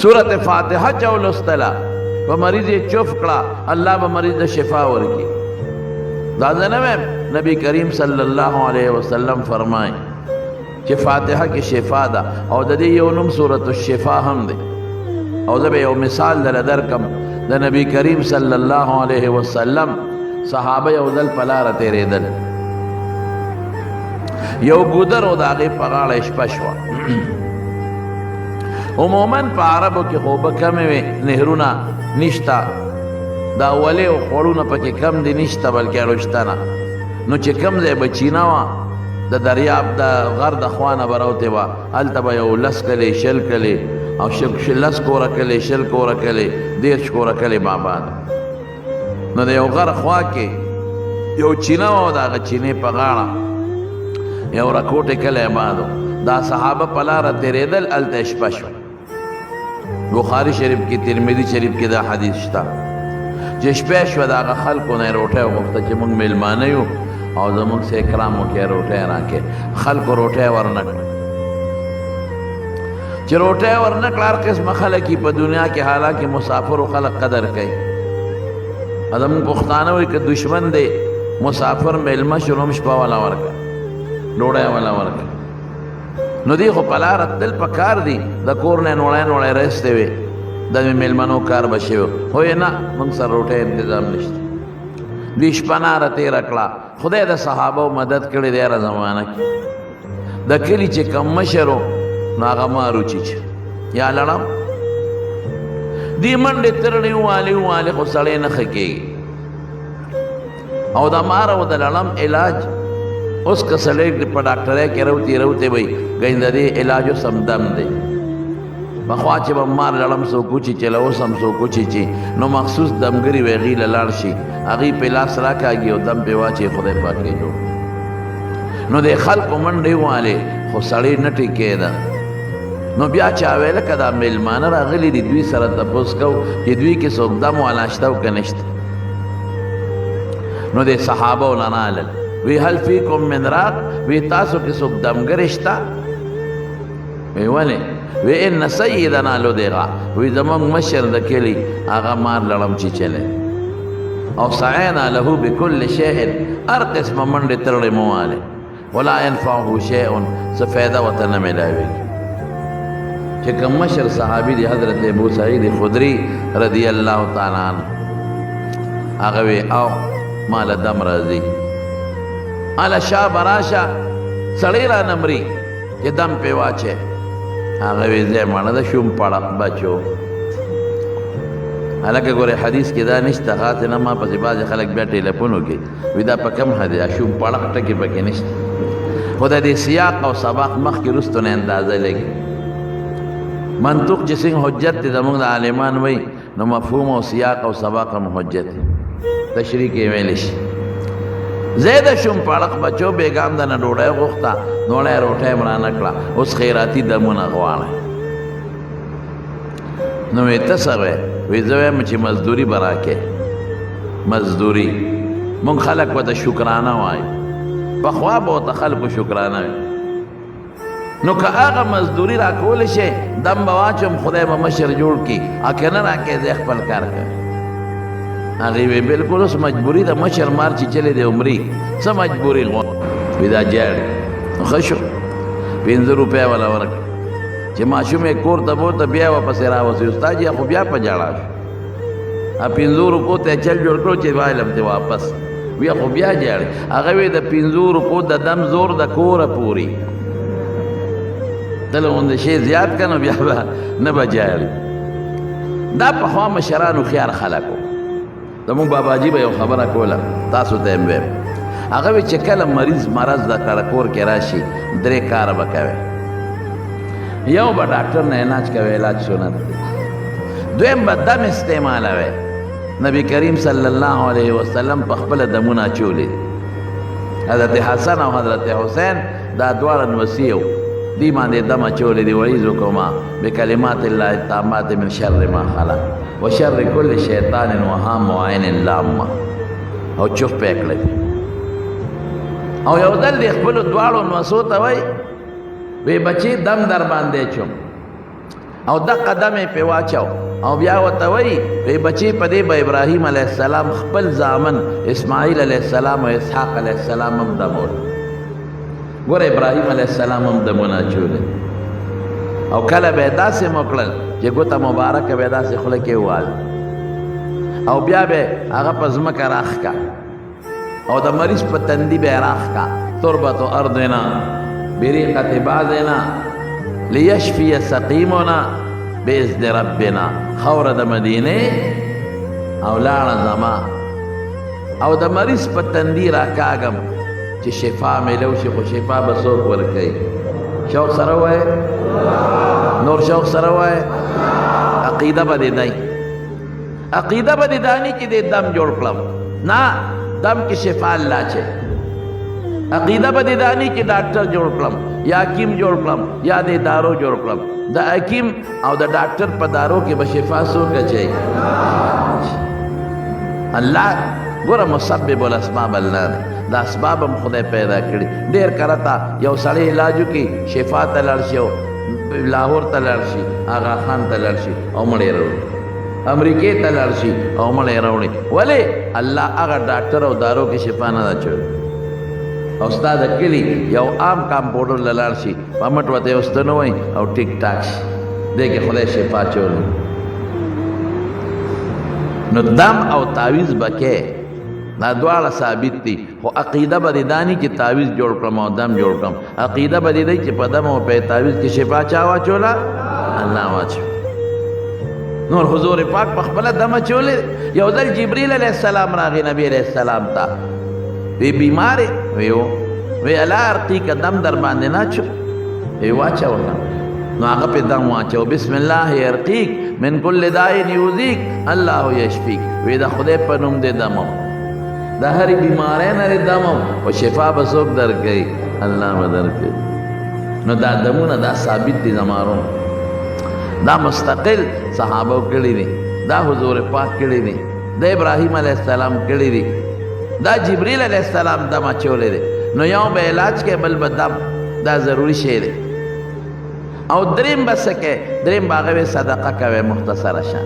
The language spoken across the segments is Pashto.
سورت فاتحه چا ولستله په مریض یې چوف کړه الله به مریض ته شفا ورکړي. دا زه نه وایم، نبی کریم صلی الله علیه وسلم فرمایي چې فاتحه کې شفا ده او د دې یو نوم سورت الشفا هم دی. او زه به یو مثال در درکم د نبی کریم صلی الله علیه وسلم صحابه یو ځل په لاره تېرېدل، یو ګودر و د هغې په غاړه شپه شوه. عموما په عربو کې خو اوبه کمې وې، نهرونه نشته، دا ولې او خوړونه پکې کم دي نشته، بلکې اړوشته نه. نو چې کم ځای به چینه وه د دریاب د غر د خوا نه به راوتې وه، هلته به یو 10 کلې 10 کلې او 10 کوره کلې 10 کوره کلې 10 کوره کلې باباد. نو د یو غر خوا کې یو چینه وه، د هغه چینې په غاړه یو رکوټې کلی آبادو. دا صحابه په لاره تېرېدل، هلته شپه شوه. بخاري شریف کې، ترمذي شریف کې دا حدیث شته چې شپه شوه، د هغه خلکو نه یې روټۍ وغوښته چې موږ میلمانه یو او زموږ څه اکرام وکړې، روټۍ راکړې. خلکو روټۍ ورنه کړه. چې روټۍ ورنه کړه، هر قسمه خلک په دنیا کې، حالانکه مسافرو خلک قدر کوي. زموږ پښتانه وایي که دشمن دی مسافر میلمه شو نو هم شپه والا ورکړه، ډوډۍ والا ورکړه. نو دی خو په لاره تلل پکار دي، د کور نه نوړی نوړی رایستې وې، د میلمنو کار به شوی خو یې نه، موږ سره روټۍ انتظام نشته. دوی شپه ناره تېره کړه. خدای د صحابو مدد کړی دی هره زمانه کې. د کلي چې کم مشر و نو هغه مار وچیچ یا لړم، دې منډې ترړې والې والې خو سړی نه ښه کېږي. او د مار او د لړم علاج اوس که سړی په ډاکټرۍ کې روتې روتې وی ګنې د دې علاج اوس هم دم دی. پخوا چې به مار لړم څوک وچیچي، اوس هم څوک وچیچي، نو مخصوص دمګري وی هغې له لاړ شي، هغې پې لاس راکاږي او دم پې واچي، خدای پاک یې جوړ. نو د خلکو منډې والې خو سړی نه ټیکېده. نو بیا چا ویله که دا میلمانه راغلي دي، دوی سره تپوس کوو چې دوی کې څوک دم والا شته او که نشته. نو د صحابو نه رالل، وی هل فیکم من راق، وی تاسو کې څوک دمګرې شته؟ وی ولې؟ وی ان سیدنا لدغه، وی زموږ مشر د کلي هغه مار لړم چیچلی او سعینا له بکل شیء، هر قسمه منډې ترړې مو والې، ولا ینفعه شیء، څه فایده ورته نه میلاوېږي. چې کوم مشر صحابي دی حضرت ابو سعید خدري رضی الله تعالی عنه، هغه وی او مال دم راځي، اله شا براشه سړی را نمري چې دم پې واچې. هغه وی زه مړه ده شوم پړق بچو. هلکه ګورې حدیث کې دا نشته، خاطر نه ما پسې بعضې خلک بیا ټیلیفون وکړي وي دا په کم حدیث شوم پړق ټکې پکې نشته. خو د دې سیاق او سباق مخکې وروستو نه اندازه لګي. منطق چې څنګه حجت دی زموږ د عالمان وایي، نو مفهوم او سیاق او سباق هم حجت دی، تشریح کې ویلی شي. زیده شوم پړق بچو، بیګام د نه ډوډۍ غوښته، نوړی روټۍ م رانه کړه، اوس خیراتي دمونه غواړی. نو وی ته څه وی؟ وی زه وایم چې مزدوري به راکې. مزدوري مونږ خلک ورته شکرانه وایو، پخوا به ورته خلکو شکرانه وي. نو که هغه مزدوري راکولی شي، دم به واچوم، خدای به مشر جوړ کړي، او که نه راکې زه خپل کار کوي. هغې وی بلکل اوس مجبوري ده، مشر مار چیچلی دی عمري، څه مجبوري غواړي؟ وی دا جاړي. نو ښه شو، 5 روپۍ والا ورکړه چې ماشوم یې کور ته بوته، بیا یې ورپسې راوسي، استاد یې خو بیا په ژړا شو. 5 روپو ته یې چل جوړ کړو چې وایلم دې واپس، بیا خو بیا جاړي. هغه وی د 5 روپو د دم زور د کوره پوري، دله غوندې شی زیات که نو بیا به نه به جاړي. دا پخوا مشرانو خیار خلک وو. زموږ باباجي به یو خبره کوله، تاسو ته یې ویم، هغه وی چې کله مریض مرض د کړه کور کې راشي 3 کاره به کوي. یو به ډاکټر نه علاج کوي، علاج سنت دی. دویم به دم استعمالوي. نبی کریم صلی الله علیه وسلم په خپله دمونه اچولي. حضرت حسن او حضرت حسین دا دواړه نوسي وو، دی باندې دم اچولي دي. وعیذکما بکلمات الله التامات من شر ما خلق وشر کل شیطان وهام وعین لامه. او چوف پې کړی. او یو ځل د خپلو دواړو نوسو ته وایي، وی بچی دم در باندې چوم. او دا قدم په واچو او بیا ورته وایي وی بچی په دې به ابراهیم علیه السلام خپل زامن اسماعیل علیه السلام او اسحاق علیه السلام هم دمول ګوره ابراهیم علیه السلام هم دمونه اچولې او کله به یې داسې موکړل چې ګوته مبارکه به یې داسې خوله کې ووال او بیا به هغه په ځمکه راښکا او د مریض په تندي به یې راښکا تربت ارضنا بریقة بعضنا لیشفی سقیمنا باذن ربنا خوره د مدینه او لاړه زما او د مریض په تندي راکاږم چې شفا میلو شي خو شفا به څوک ورکوي شوق سره وایه نور شوق سره وایه عقیده به دې دی عقیده به دې دانی چې دې دم جوړ کړم نه دم کې شفا الله چې عقیده به دې دانی چې ډاکټر جوړ کړم یا حکیم جوړ کړم یا دې دارو جوړ کړم د حکیم او د ډاکټر په دارو کې به شفا څوک اچوي الله ګوره مسبب الاسباب الله دی دا اسباب هم خدای پیدا کړي ډېر کرتا یو سړی علاج وکړي شفا ته لاړ شي لاهور ته لاړ شي آغا خان ته لاړ شي او مړی راوړي امریکې ته لاړ شي او مړی راوړي ولې الله هغه ډاکټر او دارو کې شفا نه ده اچوي او ستا د کلي یو عام کامپاوډر له لاړ شي په مټ ورته یو ستنه وایي او ټیک ټاک شي دې کې خدای شفا اچولی نو دم او تعویض به کې دا دواړه ثابت دي خو عقیده به دې داني چې تعویض جوړ کړم او دم جوړ کړم عقیده به دې دی چې په دم او په تعویض کې شفا چا واچوله الله واچو نور حضور پاک په خپله دم اچولی یو ځل جبریل علیه السلام راغی نبی علیه السلام ته وی بیمارې وی الله ارقیکه دم در باندې نه اچو وی واچوله نو هغه پې دم واچو بسم الله یرقیک من کل داء یؤذیک الله یشفیک وی د خدای په نوم دې دمو د هرې بیمارۍ نه دې دمو او شفا به څوک درکوي الله به درکوي نو دا دمونه دا ثابت دي زمارو دا مستقل صحابه کړي دي دا حضور پاک کړي دي د ابراهیم علیه السلام کړي دي دا جبریل علیه السلام دم اچولی دی نو یو به علاج کې بل به دم دا ضروری شی دی او دریم به څه کې دریم به هغه صدقه کوې مختصره شان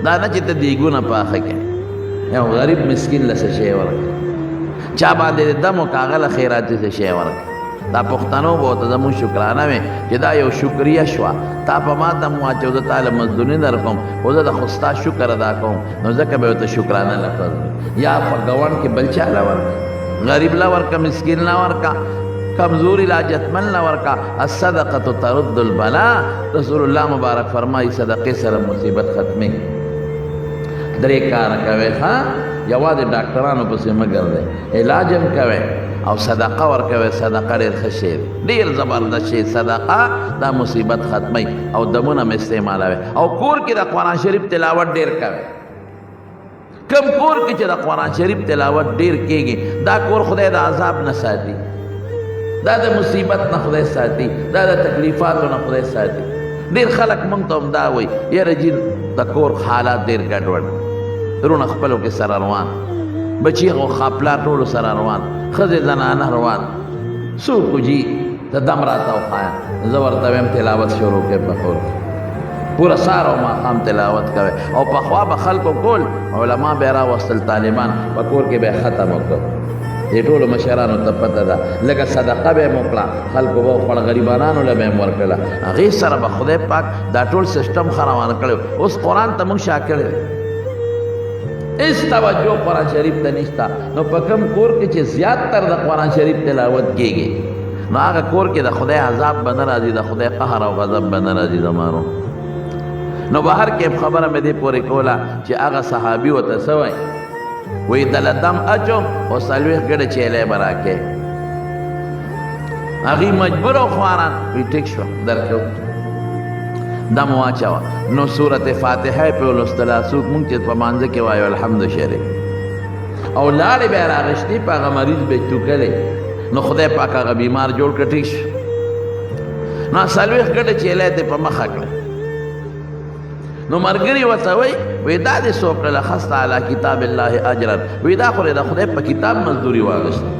دا نه چې ته دیګونه پاخه کې یو غریب مسکین له څه شی ورکړه چا باندې دم او هغه له خیراتي څه شی ورکړه دا پښتنو به ورته زمونږ شکرانه وې چې دا یو شکریه شوه تا په ما دم واچو زه تا له مزدوري در کوم خو زه د خو ستا شکر ادا کوم نو ځکه به ورته شکرانه لفظ یا په ګاونډ کې بل چا له ورکړه غریب له ورکړه مسکین له ورکړه کمزوری لاجتمن له ورکړه الصدقه ترد البلا رسول الله مبارک فرمایي صدقې سره مصیبت ختمې درې کاره کوئ ښه یوازې ډاکټرانو پسې مه ګرځئ علاج هم کوئ او صدقه ورکوي صدقه ډېر ښه شی دی ډېر زبردست شی صدقه دا مصیبت ختموي او دمونه م استعمالوي او کور کې د قرآن شریف تلاوت ډېر کوي کم کور کې چې د قرآن شریف تلاوت ډېر کېږي دا کور خدای د عذاب نه ساتي دا د مصیبت نه خدای ساتي دا د تکلیفاتو نه خدای ساتي ډېر خلک موږ ته هم دا وایي یاره جي د کور حالات ډېر ګډوډ ترونه خپلو کې سره روان بچی او خاپلا ټولو سره روان ښځې زنانه روان څوک جي ته دم راته وښایه زه ورته ویم تلاوت شروع کړئ په کور کې پوره سهار او ماښام تلاوت کوئ او پخوا به خلکو کول علما به یې راوستل طالبان په کور کې به یې ختم وکړ دې ټولو مشرانو ته پته ده لکه صدقه به یې م وکړه خلکو به وخوړه غریبانانو له به یې م ورکړله هغې سره به خدای پاک دا ټول سیسټم ښه روان کړی اوس قرآن ته موږ شا کړی اس توجه قرآن شریف ته نشته نو په کوم کور کې چې زیات تر د قرآن شریف تلاوت کېږي نو هغه کور کې د خدای عذاب به نه راځي د خدای قهر او غضب به نه راځي زمانو نو بهر کې خبره مې دې پورې کوله چې هغه صحابي ورته څه وایي وایي دله دم اچوم او څلوېښت ګډه چیلی به راکې هغې مجبور او خواران وایي ټیک شوه درکوو دم واچوه نو صورت فاتحه په ولوستله څوک مونږ چې په مانځه کې وایو الحمد شریف او لاړې به یې راغشتې په هغه مریض به یې ټوکلې نو خدای پاک هغه بیمار جوړ کړه ټیک شو نو څلوېښت ګډه چیلی ته په مخه کړه نو ملګري ورته وایي وایي دا دې څو کړله خسته علی کتاب الله اجرا وایي دا خو د خدای په کتاب مزدوري واغشته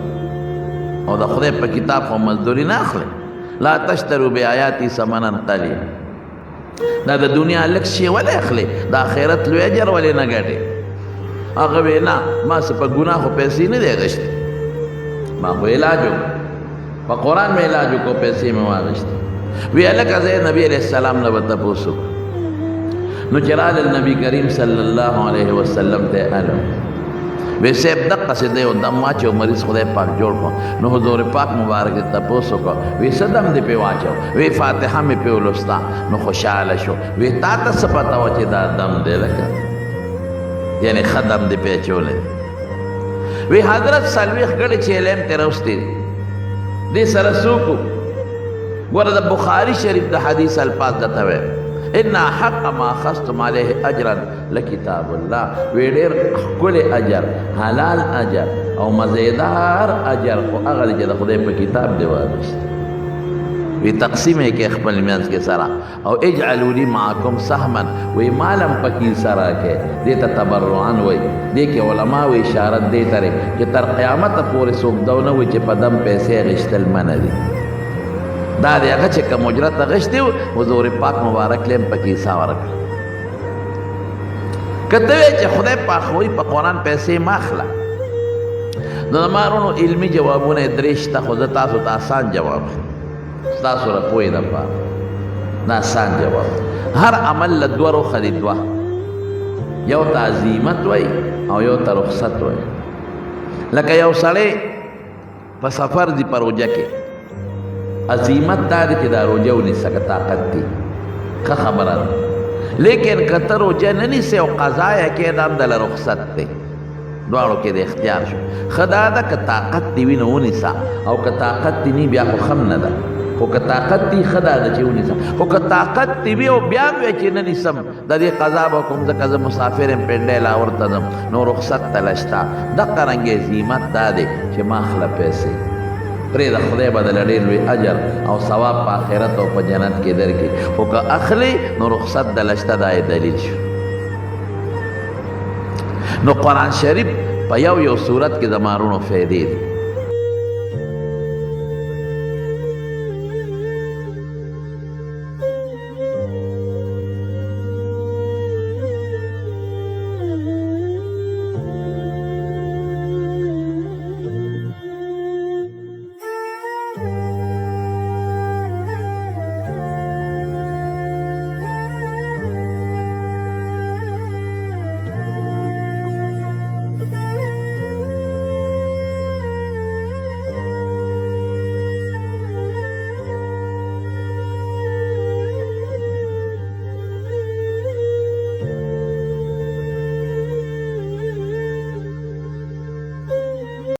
او د خدای په کتاب خو مزدوري نه اخلي لا تشترو بآیاتي ثمنا قلیلا دا د دنیا لږ شی ولې اخلې د آخرت لوی اجر ولې نه ګټې هغه وی نه ما څه په ګناه خو پیسې نه دی اخیستې ما خو علاج وکړو په قرآن مې علاج وکړو پیسې مې واخیستې وی هلکه زه نبي علیه السلام نه به تپوس وکړو نو چې راغلل نبي کریم صلی الله علیه وسلم ته الو وی صاحب دقسې دی یو دم واچو مریض خدای پاک جوړ کړو نو حضور پاک مبارک یې تپوس وکړو وی څه دم دې پې واچو وی فاتحه مې پې ولوستا نو خوشحاله شو وی تا ته څه پته وه چې دا دم دی لکه یعنی ښه دم دې پې اچولی وی حضرت څلوېښت ګړې چیلم ترې راوستې دې سره څوک و ګوره د بخاري شریف د حدیث الفاظ درته وایم ان حق ما اخذتم علیه اجرا لکتاب الله وی ډېر ښکلی اجر حلال اجر او مزیدار اجر خو هغه دی چې د خدای په کتاب دی واخیست وی تقسیم یې کې خپل منځ کې سره او اجعلوا لي معکم سهما وی مالم پکې سره کې دې ته تبرعا وی دې کې علما وی اشاره دې ترې چې تر قیامت پورې څوک دو نه وي چې په دم پیسې اخیستل منع دي دا دی هغه چې کوم اجرت اخیستی و حضور پاک مبارک لیم پکې حصه ورکړه که ته وایې چې خدای پاک وایي په قرآن پیسې مه اخله نو د مارونو علمي جوابونه یې درې شته خو زه تاسو ته آسان جواب ستاسو د پوهې دپاره دا آسان جواب هر عمل له دوه رخه دي دوه یو ته عزیمت وایي او یو ته رخصت وایي لکه یو سړی په سفر دی په روژه کې عظیمت دا دی چې دا روژه ونیسه که طاقت دی ښه خبره ده لیکن که ته روژه نه نیسې او قضا یې کې دا هم دله رخصت دی دواړو کې د اختیار شو ښه دا ده که طاقت دې وي نو ونیسه او که طاقت دې نه بیا خو ښه نه ده خو که طاقت دې ښه دا ده چې ونیسه خو که طاقت دې وي او بیا وی چې نه نیسم د دې قضا به کوم ځکه زه مسافر یم پنډی لاهور ته ځم نو رخصت تله شته دقه رنګې عظیمت دا دی چې ما اخله پیسې پرې د خدای به دله ډېر لوی اجر او ثواب په آخرت او په جنت کې درکړي خو که اخلي نو رخصت دله شته دا یې دلیل شو نو قرآن شریف په یو صورت کې د مارونو فایدې دي